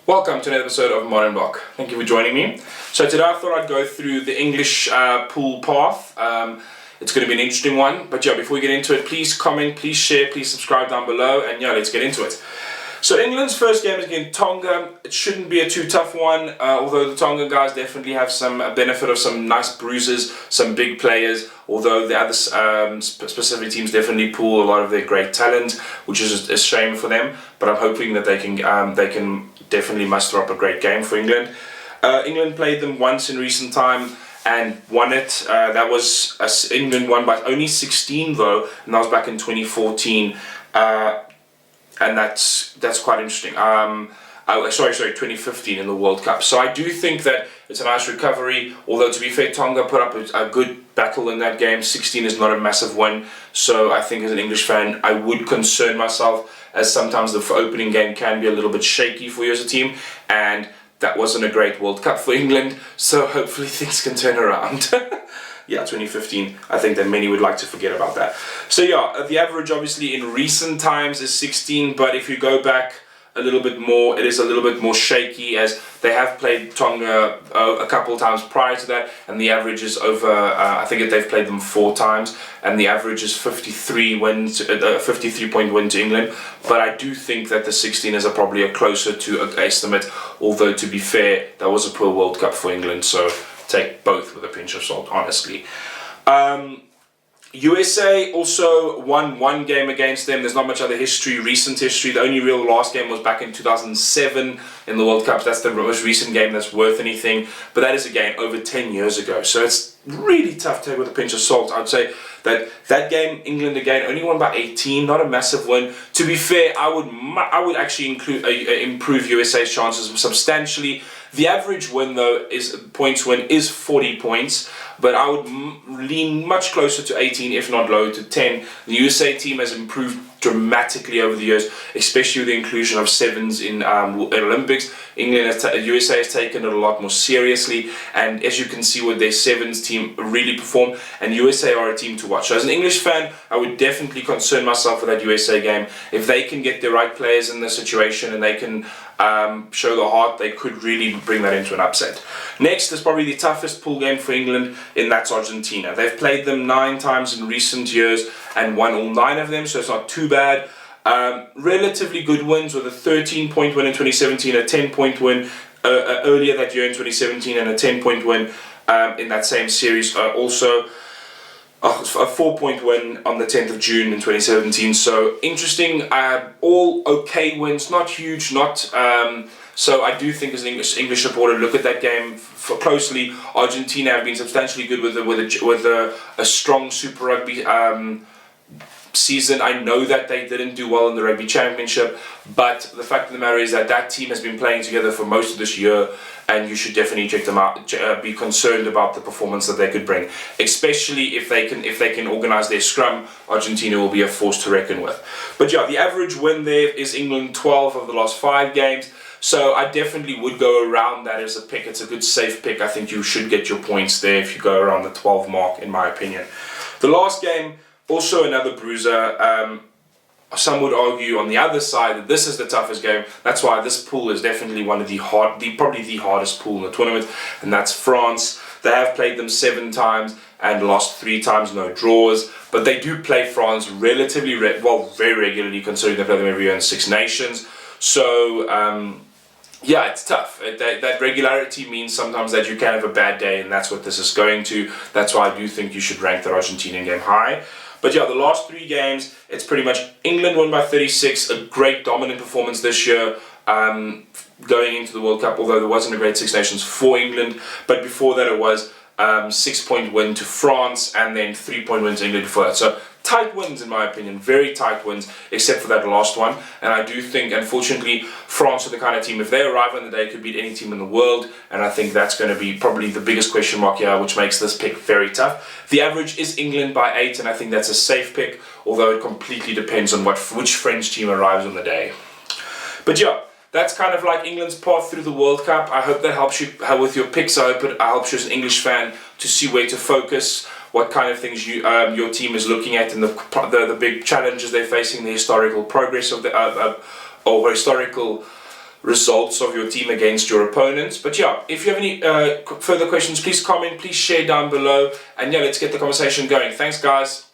Welcome to another episode of Modern Block. Thank you for joining me. So today I thought I'd go through the English pool path. It's going to be an interesting one, but yeah, before we get into it, please comment, please share, please subscribe down below, and yeah, let's get into it. So England's first game is against Tonga. It shouldn't be a too tough one, although the Tonga guys definitely have some benefit of some nice bruises, some big players, although the other specific teams definitely pool a lot of their great talent, which is a shame for them, but I'm hoping that they can definitely muster up a great game for England. England played them once in recent time and won it. That was England won by only 16 though, and that was back in 2014. And that's quite interesting. 2015 in the World Cup. So I do think that it's a nice recovery, although to be fair, Tonga put up a good battle in that game. 16 is not a massive win, so I think as an English fan, I would concern myself, as sometimes the opening game can be a little bit shaky for you as a team, and that wasn't a great World Cup for England, so hopefully things can turn around. Yeah, 2015, I think that many would like to forget about that. So yeah, the average obviously in recent times is 16, but if you go back a little bit more, it is a little bit more shaky, as they have played Tonga a couple of times prior to that, and the average is over, I think they've played them 4 times, and the average is 53 wins, 53-point win to England. But I do think that the 16 is probably a closer to an estimate, although to be fair, that was a poor World Cup for England, so take both with a pinch of salt, honestly. USA also won one game against them. There's not much other history, recent history. The only real last game was back in 2007 in the World Cup. That's the most recent game that's worth anything. But that is again over 10 years ago. So it's really tough to take with a pinch of salt. I'd say that game, England again, only won by 18, not a massive win. To be fair, I would actually improve USA's chances substantially. The average win though points win is 40 points, but I would lean much closer to 18, if not lower to 10. The USA team has improved dramatically over the years, especially with the inclusion of sevens in Olympics. USA has taken it a lot more seriously, and as you can see with their sevens team really perform, and USA are a team to watch. So as an English fan, I would definitely concern myself with that USA game. If they can get the right players in the situation and they can show the heart, they could really bring that into an upset. Next is probably the toughest pool game for England, and that's Argentina. They've played them 9 times in recent years and won all 9 of them, so it's not too bad. Relatively good wins, with a 13-point win in 2017, a 10-point win earlier that year in 2017, and a 10-point win in that same series. Also a 4-point win on the 10th of June in 2017. So interesting, all okay wins, not huge, not so I do think as an English supporter, look at that game closely. Argentina have been substantially good with a strong Super Rugby season. I know that they didn't do well in the Rugby Championship, but the fact of the matter is that team has been playing together for most of this year, and you should definitely check them out. Be concerned about the performance that they could bring, especially if they can organise their scrum. Argentina will be a force to reckon with. But yeah, the average win there is England 12 of the last 5 games. So I definitely would go around that as a pick. It's a good safe pick. I think you should get your points there if you go around the 12 mark, in my opinion. The last game, also another bruiser. Some would argue on the other side that this is the toughest game. That's why this pool is definitely one of probably the hardest pool in the tournament, and that's France. They have played them 7 times and lost 3 times, no draws. But they do play France relatively very regularly, considering they play them every year in 6 Nations. So yeah, it's tough. That regularity means sometimes that you can have a bad day, and that's what this is going to. That's why I do think you should rank the Argentinian game high. But yeah, the last 3 games, it's pretty much England won by 36, a great dominant performance this year going into the World Cup, although there wasn't a great 6 Nations for England. But before that it was 6-point win to France, and then 3-point win to England before that. So tight wins, in my opinion, very tight wins, except for that last one. And I do think, unfortunately, France are the kind of team, if they arrive on the day, could beat any team in the world. And I think that's going to be probably the biggest question mark here, which makes this pick very tough. The average is England by 8, and I think that's a safe pick, although it completely depends on which French team arrives on the day. But yeah, that's kind of like England's path through the World Cup. I hope that helps you with your picks. I hope it helps you as an English fan to see where to focus, what kind of things your team is looking at, and the big challenges they're facing, the historical progress of or historical results of your team against your opponents. But yeah, if you have any further questions, please comment, please share down below, and yeah, let's get the conversation going. Thanks, guys.